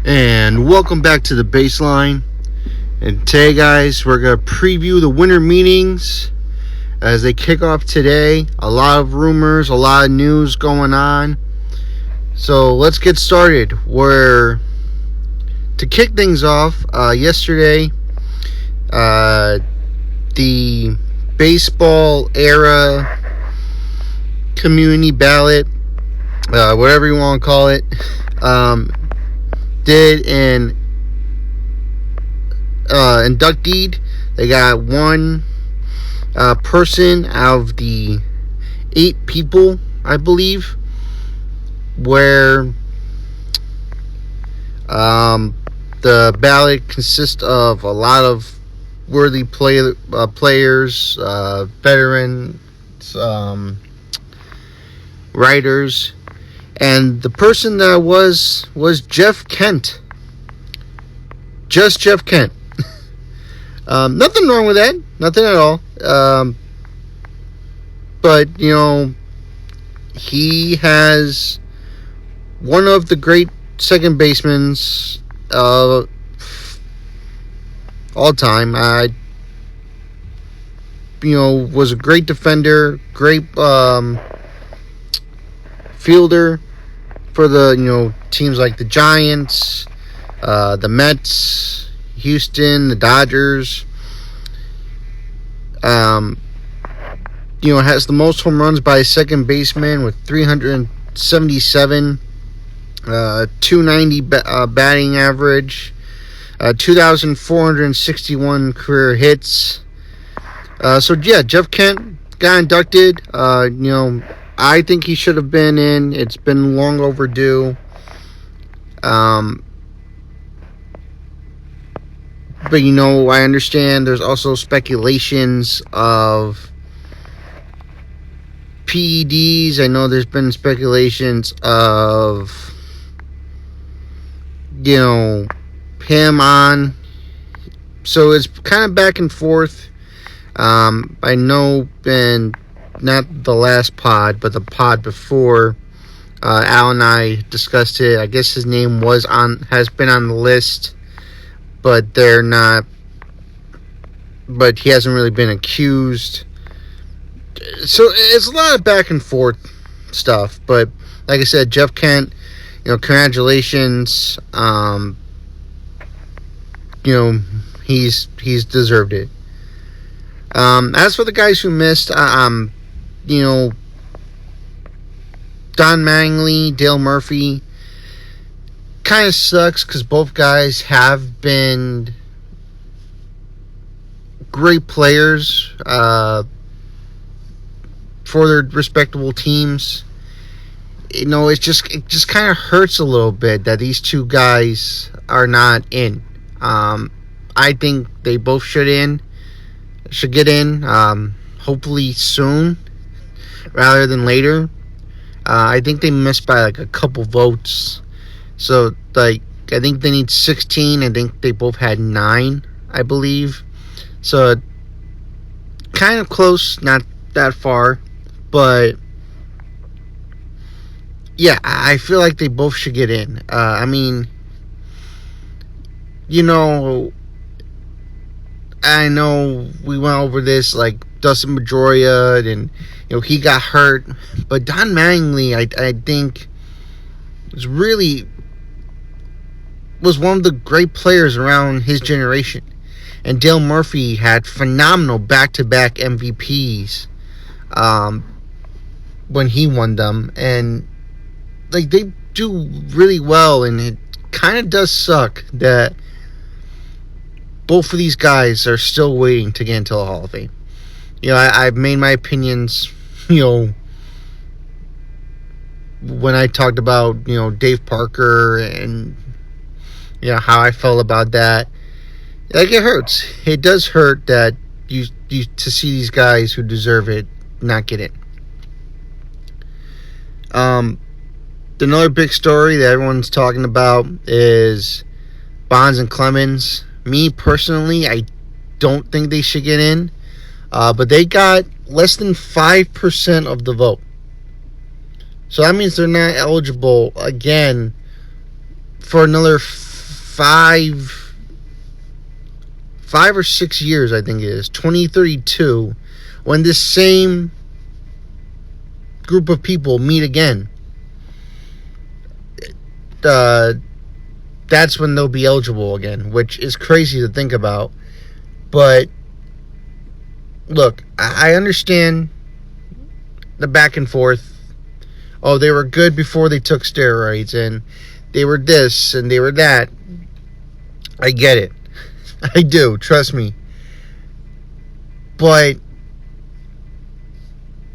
And welcome back to the baseline. And today, guys, we're going to preview the winter meetings as they kick off today. A lot of rumors, a lot of news going on. So let's get started. To kick things off, yesterday, the baseball era community ballot, whatever you want to call it, did an inductee. They got one person out of the 8 people, I believe, where the ballot consists of a lot of worthy players, veterans, writers. And the person that was Jeff Kent. Just Jeff Kent. Nothing wrong with that. Nothing at all. But, he has one of the great second basemen all time. Was a great defender, great fielder for the teams like the Giants, the Mets, Houston, the Dodgers. Has the most home runs by a second baseman with 377, 290 batting average, 2,461 career hits. Jeff Kent got inducted. I think he should have been in. It's been long overdue. But I understand there's also speculations of PEDs. I know there's been speculations of, him on. So it's kind of back and forth. I know, and not the last pod, but the pod before, Al and I discussed it. I guess his name has been on the list, but they're not. But he hasn't really been accused. So it's a lot of back and forth stuff. But like I said, Jeff Kent, congratulations. He's deserved it. As for the guys who missed, Don Mattingly, Dale Murphy, kind of sucks because both guys have been great players for their respectable teams. It just kind of hurts a little bit that these two guys are not in. I think they both should get in, hopefully soon rather than later. I think they missed by a couple votes. So I think they need 16. I think they both had 9, I believe. So kind of close, not that far. But yeah, I feel like they both should get in. I know we went over this, like Dustin Pedroia, and he got hurt, but Don Mattingly, I think, was one of the great players around his generation, and Dale Murphy had phenomenal back-to-back MVPs when he won them, and they do really well, and it kind of does suck that both of these guys are still waiting to get into the Hall of Fame. I've made my opinions, when I talked about, Dave Parker and, how I felt about that. It hurts. It does hurt that you to see these guys who deserve it not get it. Another big story that everyone's talking about is Bonds and Clemens. Me personally, I don't think they should get in. But they got less than 5% of the vote. So that means they're not eligible again for another 5 or 6 years, I think it is, 2032, when this same group of people meet again. That's when they'll be eligible again, which is crazy to think about. But look, I understand the back and forth. Oh, they were good before they took steroids, and they were this and they were that. I get it. I do, trust me. But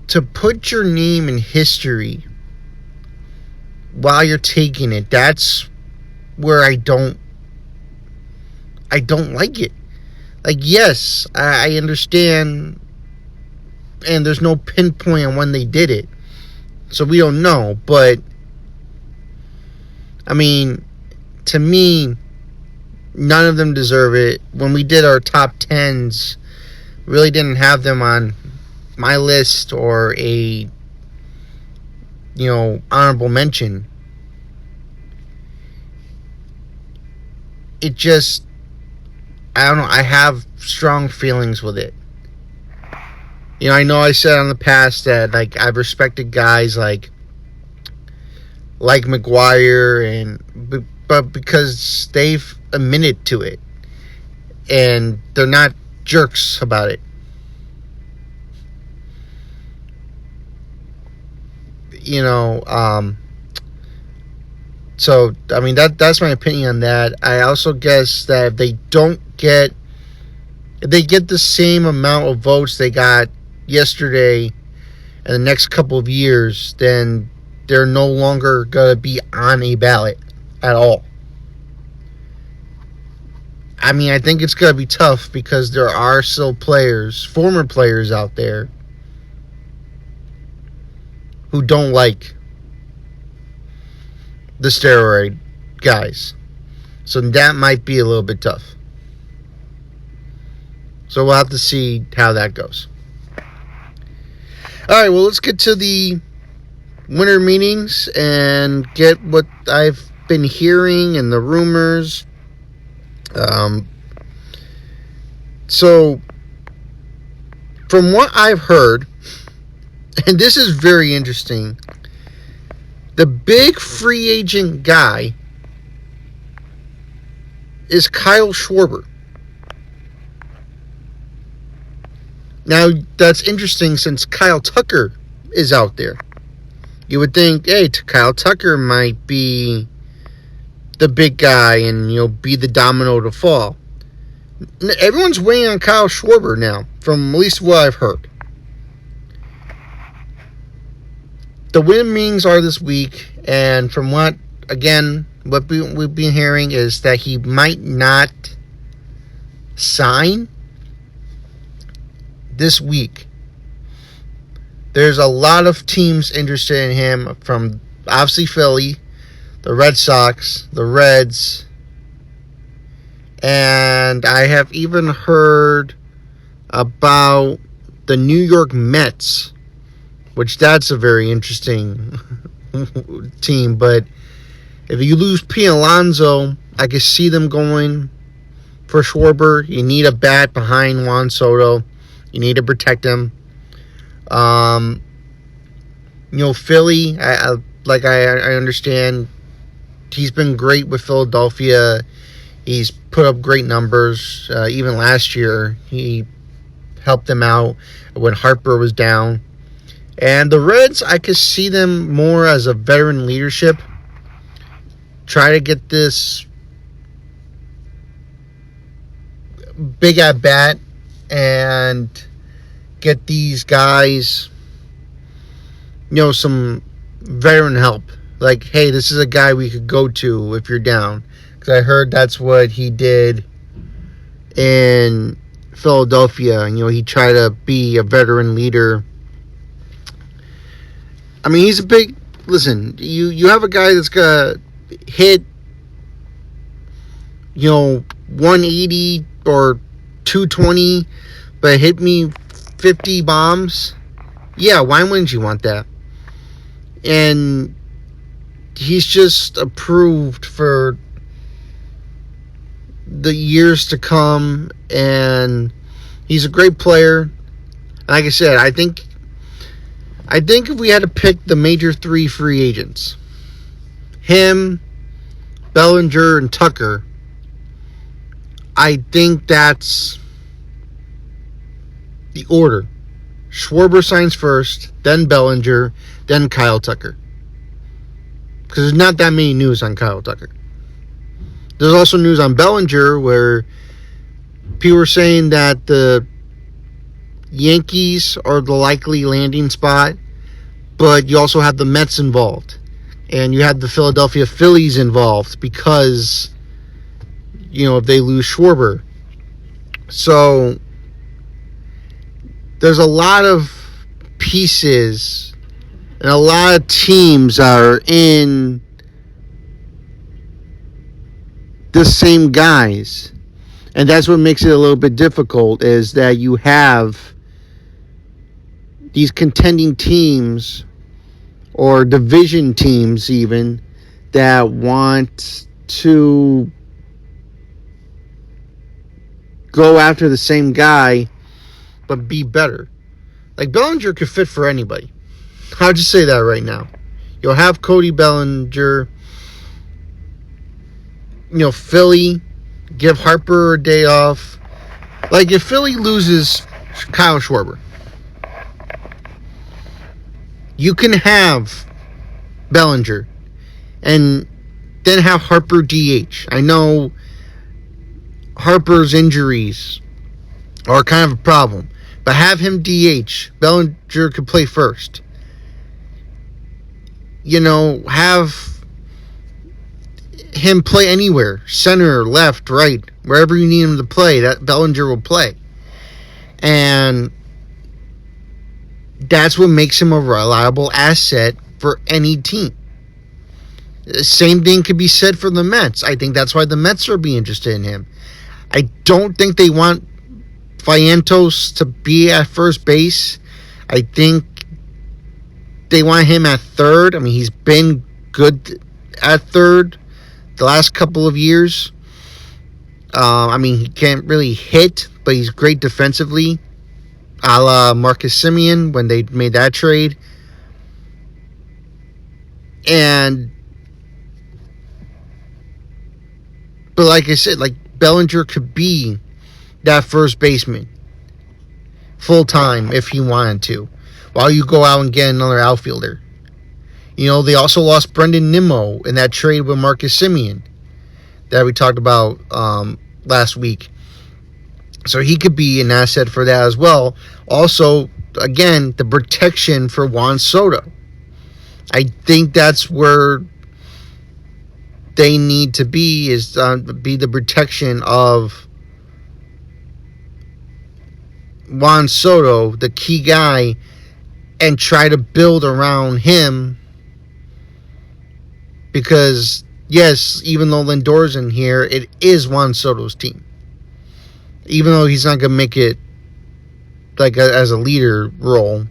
to put your name in history while you're taking it, that's where I don't like it. Like, yes, I understand, and there's no pinpoint on when they did it, so we don't know. But I mean, to me, none of them deserve it. When we did our top 10s, really didn't have them on my list or a honorable mention. It just, I don't know, I have strong feelings with it. I know I said in the past that, like, I've respected guys like McGwire, but because they've admitted to it and they're not jerks about it. So I mean, that's my opinion on that. I also guess that if they get the same amount of votes they got yesterday in the next couple of years, then they're no longer going to be on a ballot at all. I mean, I think it's going to be tough because there are still former players out there who don't like the steroid guys. So that might be a little bit tough. So we'll have to see how that goes. All right, well, let's get to the winter meetings and get what I've been hearing and the rumors. So from what I've heard, and this is very interesting, the big free agent guy is Kyle Schwarber. Now, that's interesting since Kyle Tucker is out there. You would think, hey, Kyle Tucker might be the big guy and, be the domino to fall. Everyone's weighing on Kyle Schwarber now, from at least what I've heard. The win meetings are this week, and from what we've been hearing is that he might not sign this week. There's a lot of teams interested in him, from obviously Philly, the Red Sox, the Reds, and I have even heard about the New York Mets, which that's a very interesting team. But if you lose Pete Alonso, I can see them going for Schwarber. You need a bat behind Juan Soto. You need to protect him. Philly, I understand he's been great with Philadelphia. He's put up great numbers. Even last year, he helped them out when Harper was down. And the Reds, I could see them more as a veteran leadership. Try to get this big at bat and get these guys, some veteran help. Like, hey, this is a guy we could go to if you're down. Because I heard that's what he did in Philadelphia. He tried to be a veteran leader. I mean, he's a big... Listen, you have a guy that's going to hit, 180 or 220, but hit me 50 bombs. Yeah, why wouldn't you want that? And he's just approved for the years to come, and he's a great player. Like I said, I think if we had to pick the major three free agents, him, Bellinger, and Tucker, I think that's the order. Schwarber signs first, then Bellinger, then Kyle Tucker. Because there's not that many news on Kyle Tucker. There's also news on Bellinger where people were saying that the Yankees are the likely landing spot, but you also have the Mets involved. And you have the Philadelphia Phillies involved because, if they lose Schwarber. So there's a lot of pieces and a lot of teams are in the same guys. And that's what makes it a little bit difficult, is that you have these contending teams or division teams even that want to go after the same guy but be better. Like, Bellinger could fit for anybody. I'll just say that right now. You'll have Cody Bellinger. Philly, give Harper a day off. Like, if Philly loses Kyle Schwarber, you can have Bellinger and then have Harper DH. I know Harper's injuries are kind of a problem, but have him DH. Bellinger could play first. Have him play anywhere, center, left, right, wherever you need him to play, that Bellinger will play. And that's what makes him a reliable asset for any team. The same thing could be said for the Mets. I think that's why the Mets are being interested in him. I don't think they want Vientos to be at first base. I think they want him at third. I mean, he's been good at third the last couple of years. He can't really hit, but he's great defensively, a la Marcus Semien when they made that trade. But like I said, Bellinger could be that first baseman full time if he wanted to, while you go out and get another outfielder. They also lost Brendan Nimmo in that trade with Marcus Semien that we talked about last week. So he could be an asset for that as well. Also, again, the protection for Juan Soto. I think that's where they need to be, is be the protection of Juan Soto, the key guy, and try to build around him. Because, yes, even though Lindor's in here, it is Juan Soto's team. Even though he's not going to make it as a leader role,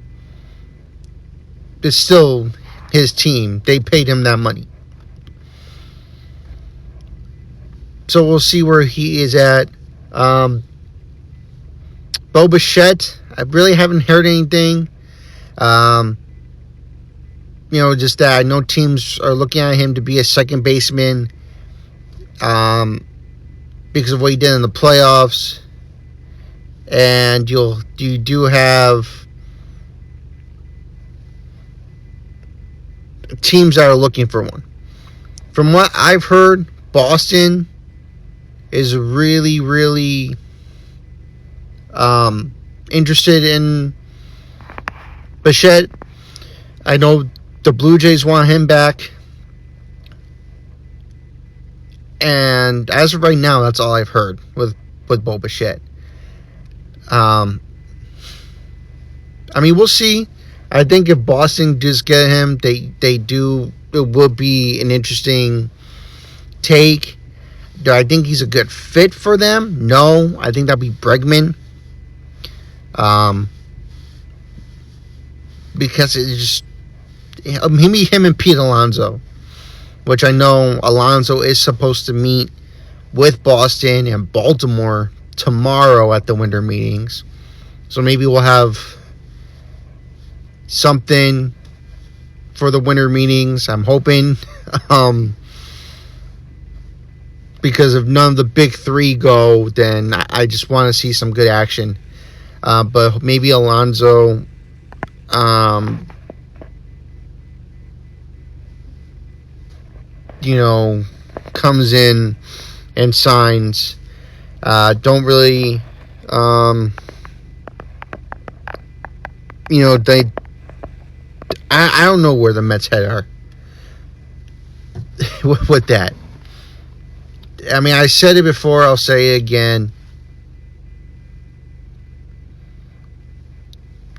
it's still his team. They paid him that money. So we'll see where he is at. Bo Bichette, I really haven't heard anything. Just that I know teams are looking at him to be a second baseman because of what he did in the playoffs. And you do have teams that are looking for one. From what I've heard, Boston is really, really interested in Bichette. I know the Blue Jays want him back. And as of right now, that's all I've heard with Bo Bichette. We'll see. I think if Boston does get him, they do. It would be an interesting take. Do I think he's a good fit for them? No. I think that'd be Bregman. Because it just maybe him and Pete Alonso, which I know Alonso is supposed to meet with Boston and Baltimore tomorrow at the winter meetings. So maybe we'll have something for the winter meetings. I'm hoping. Because if none of the big three go, then I just want to see some good action. But maybe Alonso, comes in and signs. Don't really, they. I don't know where the Mets head are with that. I mean, I said it before, I'll say it again.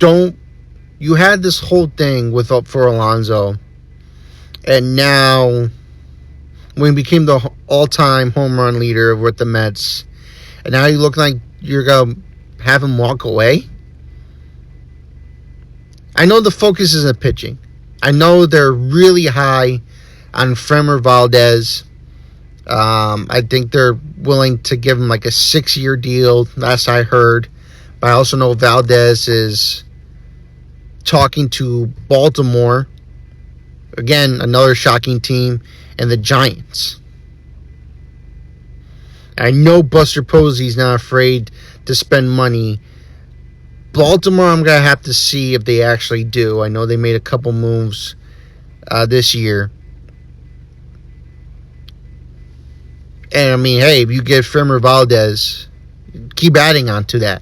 You had this whole thing for Alonso, and now when he became the all-time home run leader with the Mets, and now you look like you're going to have him walk away. I know the focus isn't pitching. I know they're really high on Framber Valdez. I think they're willing to give him like a 6-year deal, last I heard. But I also know Valdez is talking to Baltimore. Again, another shocking team. And the Giants. I know Buster Posey's not afraid to spend money. Baltimore, I'm going to have to see if they actually do. I know they made a couple moves this year. And, I mean, hey, if you get Framber Valdez, keep adding on to that.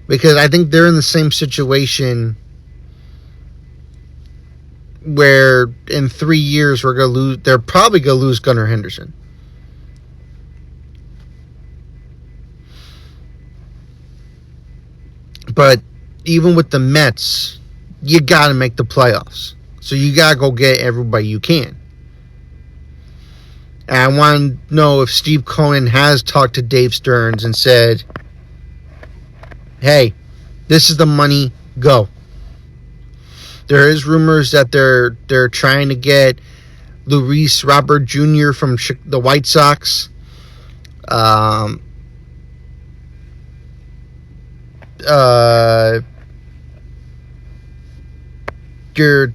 Because I think they're in the same situation where in 3 years they're probably going to lose Gunnar Henderson. But even with the Mets, you got to make the playoffs. So you got to go get everybody you can. And I want to know if Steve Cohen has talked to Dave Stearns and said, hey, this is the money, go. There is rumors that they're trying to get Luis Robert Jr. from the White Sox.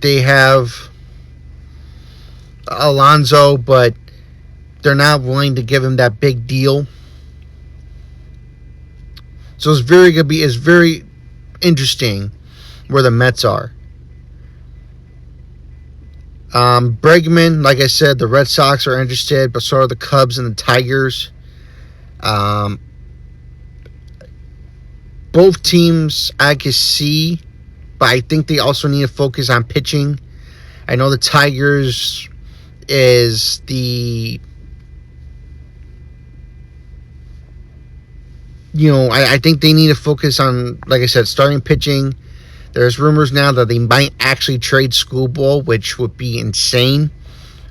They have Alonso, but they're not willing to give him that big deal. So it's very interesting where the Mets are. Bregman, like I said, the Red Sox are interested, but so are the Cubs and the Tigers. Both teams I can see, but I think they also need to focus on pitching. I know the Tigers is I think they need to focus on, like I said, starting pitching. There's rumors now that they might actually trade Schoolball, which would be insane.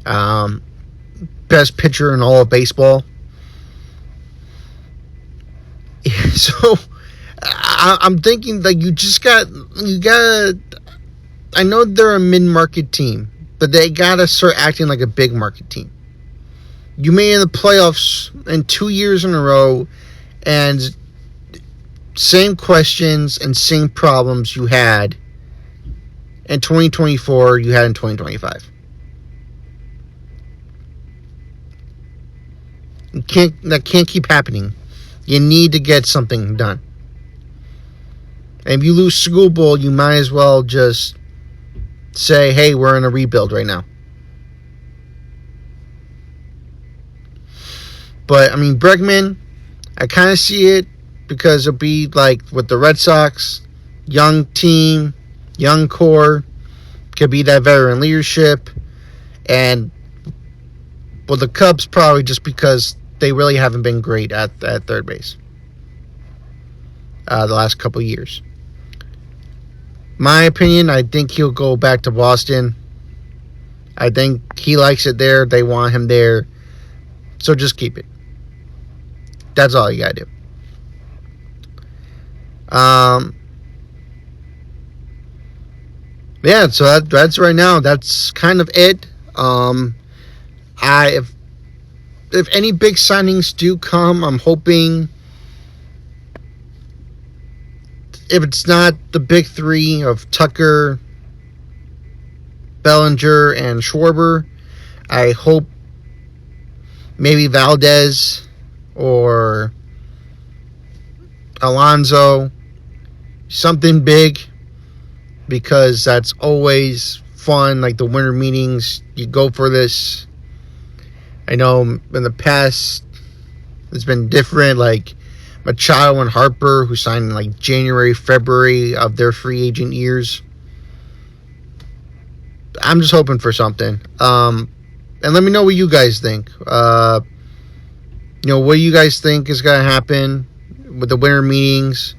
Best pitcher in all of baseball. So I'm thinking like you got. I know they're a mid-market team, but they gotta start acting like a big market team. You made it in the playoffs in 2 years in a row, and same questions and same problems you had in 2024 you had in 2025. That can't keep happening. You need to get something done. And if you lose Schoolball, you might as well just say, hey, we're in a rebuild right now. But, I mean, Bregman, I kind of see it because it'll be like with the Red Sox, young team, young core, could be that veteran leadership. And, well, the Cubs probably just because they really haven't been great at third base the last couple of years. My opinion, I think he'll go back to Boston. I think he likes it there. They want him there. So just keep it. That's all you got to do. Yeah, so that's right now. That's kind of it. if any big signings do come, I'm hoping, if it's not the big three of Tucker, Bellinger, and Schwarber, I hope maybe Valdez or Alonso, something big, because that's always fun. Like the winter meetings, you go for this. I know in the past it's been different, like Machado and Harper, who signed in like January, February of their free agent years. I'm just hoping for something. And let me know what you guys think. What do you guys think is going to happen with the winter meetings?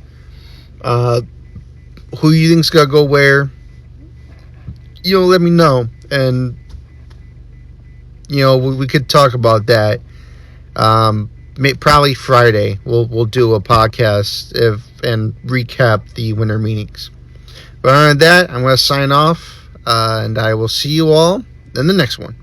Who you think's going to go where? Let me know. And, we could talk about that. Probably Friday. We'll do a podcast and recap the winter meetings. But other than that, I'm going to sign off. And I will see you all in the next one.